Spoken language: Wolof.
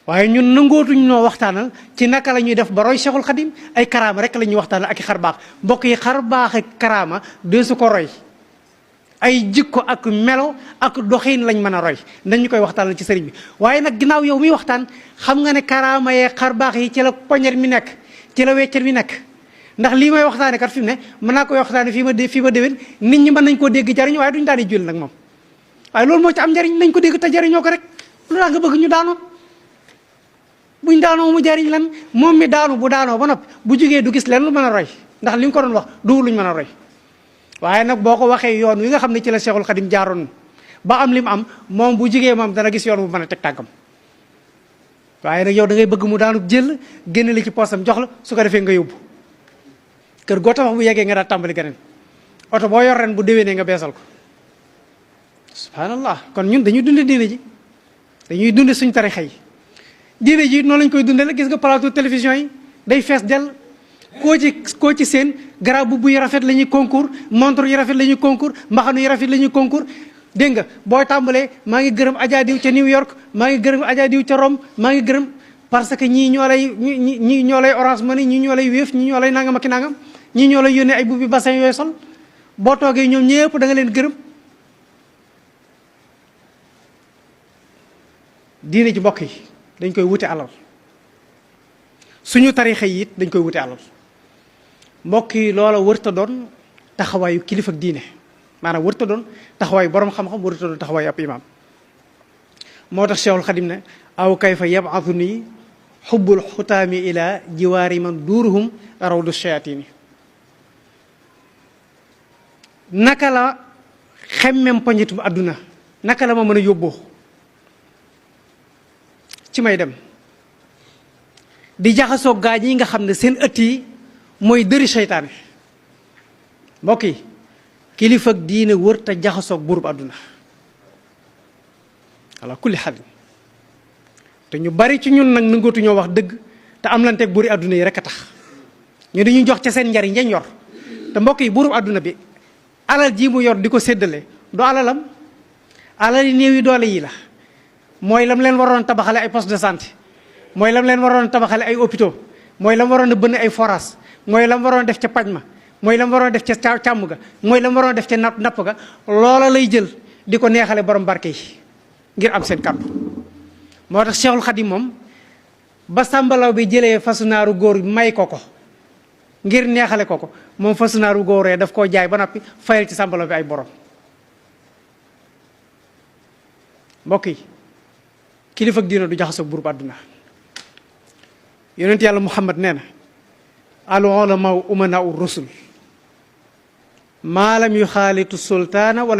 waaye ñun nangootuñ noo waxtaanal ci naka la ñuy def ba roy Cheikhul Khadim. ay karaama rek la ñuy waxtaanal ak i xar baax mbokk yi, xar baax ak karaama de su ko roy. ay jikko ak melo ak doxin lañ mën a roy nañu koy waxtaanal ci sëriñ bi. waaye nag ginnaaw yow miy waxtaan xam nga ne karaama yee xar baax yi ci la poñet mi nekk, ci la weccet mi nekk. ndax lii may waxtaane kat fi mu ne mën naa koy waxtaane fii ma déwén nit ñi mën nañ koo dégg jariñ waaye duñu daani jul nag moom. waaye loolu moo ci am njariñ, nañ ko dégg te jariñoo ko rek. lu tax nga bëgg ñu daanoo? buñ daanoo mu jariñ lan? moom mi daanu bu daanoo ba noppi bu jugee du gis leen lu mën a roy, ndax li nga ko doon wax du luñ mën a roy. waaye nag boo ko waxee yoon wi nga xam ne ci la Cheikhul Khadim jaaroon ba am li mu am, moom bu jugee moom dana gis yoon bu mën a teg tàggam. waaye nag yow da ngay bëgg mu daanu jël génne li ci poosam jox la, su ko defee nga yóbbu kër goo tabax bu yeggee nga daal tàmbali geneen. oto boo yor ren bu déwénee nga beesal ko. subhanallah. kon ñun dañuy dunde diine ji, dañuy dunde suñ tarixa yi. diine ji noonu lañ koy dundee la. gis nga plateau télévision yi day fees dell. koo ci seen garab bu yu rafet la ñuy concours, montre yu rafet la ñuy concours, mbaxanu yu rafet la ñuy concours. dégg nga boo tàmbalee maa ngi gërëm Adja Diw ca New York, maa ngi gërëm Adja Diw ca Rome, maa ngi gërëm parce que ñii ñoo lay Orange Money, ñii ñoo lay Wave, ñii ñoo lay nangam ak nangam, ñii ñoo lay yónnee ay bubbi bassin yooyu sol. boo toogee ñoom ñëpp da nga leen gërëm. diine ji mbokk yi dañ koy wute alal, suñu tarixa yi it dañ koy wute alal. mbokk yi loola wërta doon taxawaayu kilifa ak diine, maanaam wërta doon taxawaayu borom xam-xam, wërta doon taxawaayu ab imaam. moo tax Cheikhul Khadim ne aw kayfa yab'athu nii xubbul xutaami ila jiwaari man duuruhum rawdu shayatini. naka la xemmem poñitum àdduna, naka la ma mën a yóbboo ci may dem di jaxasoo gaañ yi nga xam ne seen ëtt yi mooy dëri seytaane. mbokk yi, kilifa ak diine wër te jaxasoog buurub àdduna ala kulli xal. te ñu bari ci ñun nag nangootu ñoo wax dëgg te am lanteeg buuri àdduna yi rek a tax ñu dañuy jox ca seen njariñ yañ yor. te mbokk yi, buurub àdduna bi alal ji mu yor di ko séddale du alalam, alal yi néew yi doole yi la. mooy lam leen waroon tabaxale ay poste de santé, mooy lam leen waroon tabaxale ay hôpitaux, mooy lam waroon a bënn ay forage, mooy lam waroon def ca paj ma, mooy lam waroon def ca càmm ga, mooy lam waroon def ca napp ga. loola lay jël di ko neexale borom barke yi ngir am seen kàddu. moo tax Cheikhul Khadim moom ba sàmbalaw bi jëlee fasu naaru góor may ko ngir neexale ko moom fasu naaru góoree daf koo jaay ba noppi fayal ci sàmbalaw bi ay borom. mbokk yi, kilifa ak diina du jaxasoo buurub àdduna. yonent yàlla Muhammad nee na al ulama umana ur rusul maalam yu xaalitu sultaana wala